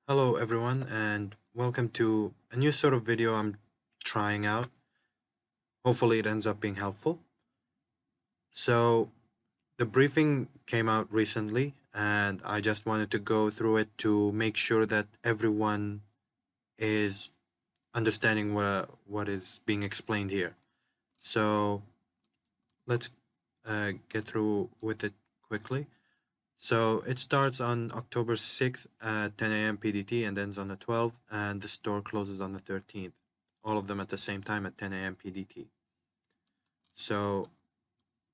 Hello everyone and welcome to a new sort of video I'm trying out. Hopefully it ends up being helpful. So the briefing came out recently and I just wanted to go through it to make sure that everyone is understanding what is being explained here. So let's get through with it quickly. So it starts on October 6th at 10 a.m. PDT and ends on the 12th, and the store closes on the 13th. All of them at the same time at 10 a.m. PDT. So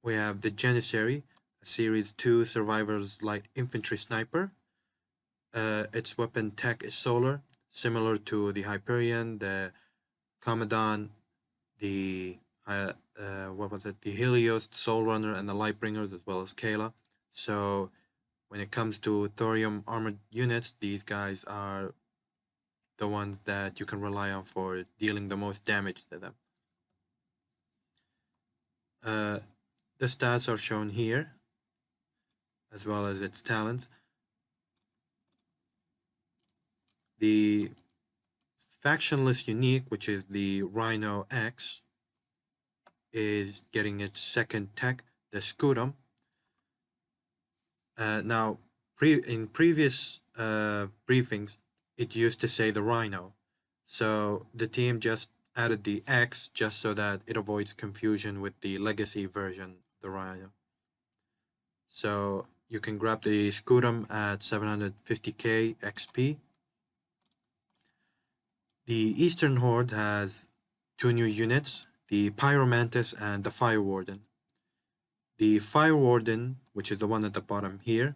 we have the Janissary, a Series 2 Survivor's Light Infantry Sniper. Its weapon tech is solar, similar to the Hyperion, the Commandant, the the Helios, Soul Runner, and the Lightbringers, as well as Kayla. So when it comes to thorium armored units, these guys are the ones that you can rely on for dealing the most damage to them. Uh, the stats are shown here, as well as its talents. The factionless unique, which is the Rhino X, is getting its second tech, the Scutum. Now, in previous briefings, it used to say the Rhino. So the team just added the X just so that it avoids confusion with the legacy version of the Rhino. So you can grab the Scutum at 750k XP. The Eastern Horde has two new units, the Pyromantis and the Fire Warden. The Fire Warden, which is the one at the bottom here,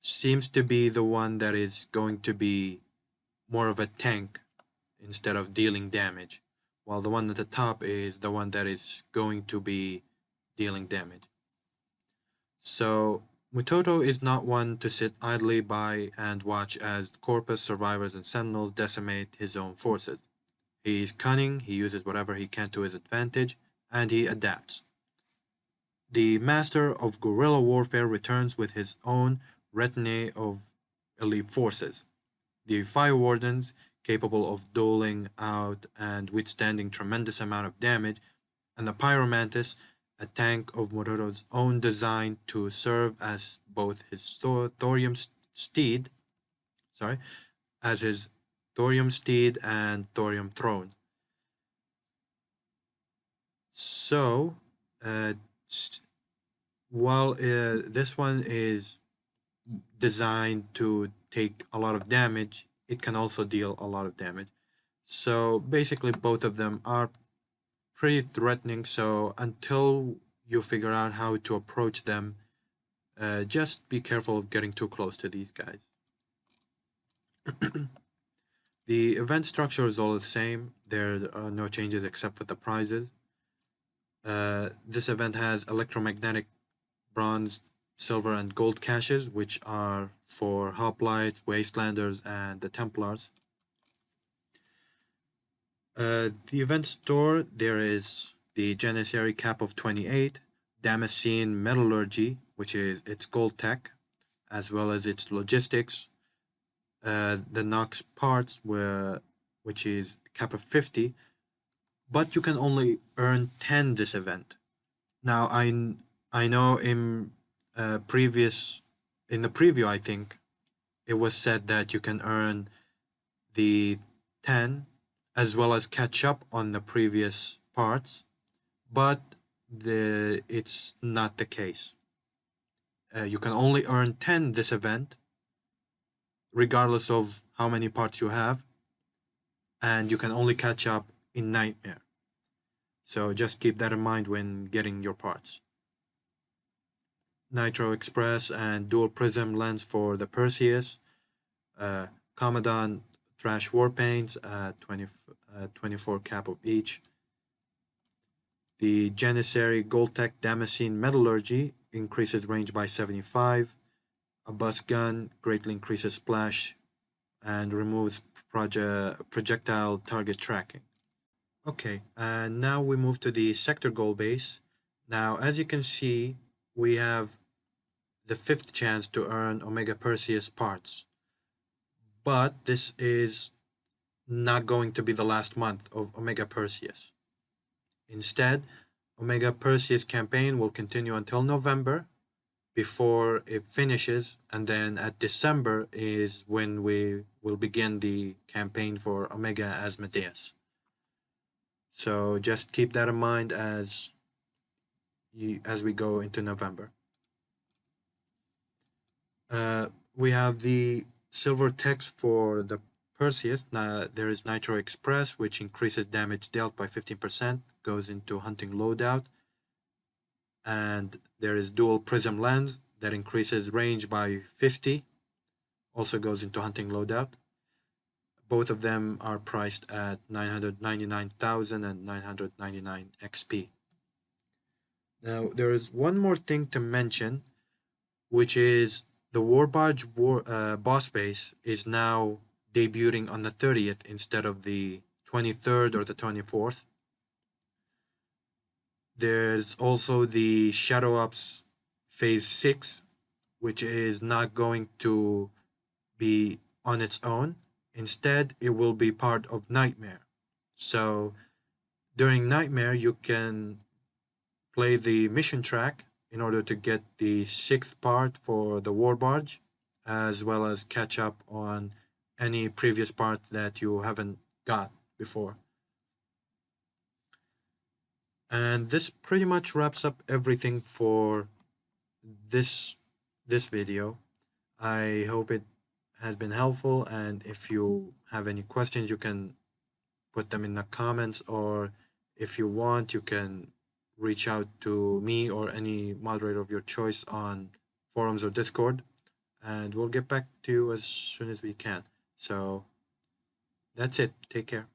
seems to be the one that is going to be more of a tank instead of dealing damage, while the one at the top is the one that is going to be dealing damage. So Mutoto is not one to sit idly by and watch as Corpus, Survivors, and Sentinels decimate his own forces. He's cunning, he uses whatever he can to his advantage, and he adapts. The master of guerrilla warfare returns with his own retinue of elite forces. The Fire Wardens, capable of doling out and withstanding tremendous amount of damage, and the Pyromantis, a tank of Mutoto's own design to serve as both his thorium steed, as his thorium steed and thorium throne. So, while this one is designed to take a lot of damage, it can also deal a lot of damage. So basically both of them are pretty threatening, so until you figure out how to approach them, just be careful of getting too close to these guys. The event structure is all the same. There are no changes except for the prizes. This event has electromagnetic, bronze, silver, and gold caches, which are for Hoplites, Wastelanders, and the Templars. The event store, there is the Janissary cap of 28, Damascene Metallurgy, which is its gold tech, as well as its logistics, the Nox parts, which is cap of 50, but you can only earn 10 this event. Now, I know in the preview, I think, it was said that you can earn the 10 as well as catch up on the previous parts, but it's not the case. You can only earn 10 this event, regardless of how many parts you have, and you can only catch up in Nightmare. So just keep that in mind when getting your parts. Nitro Express and Dual Prism lens for the Perseus, Commandant Thrash Warpaints, 24 cap of each. The Janissary Goldtech Damascene Metallurgy increases range by 75. A bus gun greatly increases splash and removes projectile target tracking. Okay, and now we move to the sector goal base. Now, as you can see, we have the 5th chance to earn Omega Perseus parts. But this is not going to be the last month of Omega Perseus. Instead, Omega Perseus campaign will continue until November before it finishes, and then at December is when we will begin the campaign for Omega Asmodeus. So just keep that in mind as we go into November. We have the silver text for the Perseus. There is Nitro Express, which increases damage dealt by 15%, goes into hunting loadout. And there is dual prism lens that increases range by 50, also goes into hunting loadout. Both of them are priced at 999,000 and 999 XP. Now, there is one more thing to mention, which is the Barge boss base is now debuting on the 30th instead of the 23rd or the 24th. There's also the Shadow Ops Phase 6, which is not going to be on its own. Instead, it will be part of Nightmare. So during Nightmare, you can play the mission track in order to get the 6th part for the War Barge, as well as catch up on any previous part that you haven't got before. And this pretty much wraps up everything for this video. I hope it has been helpful, and if you have any questions, you can put them in the comments, or if you want, you can reach out to me or any moderator of your choice on forums or Discord, and we'll get back to you as soon as we can. So that's it. Take care.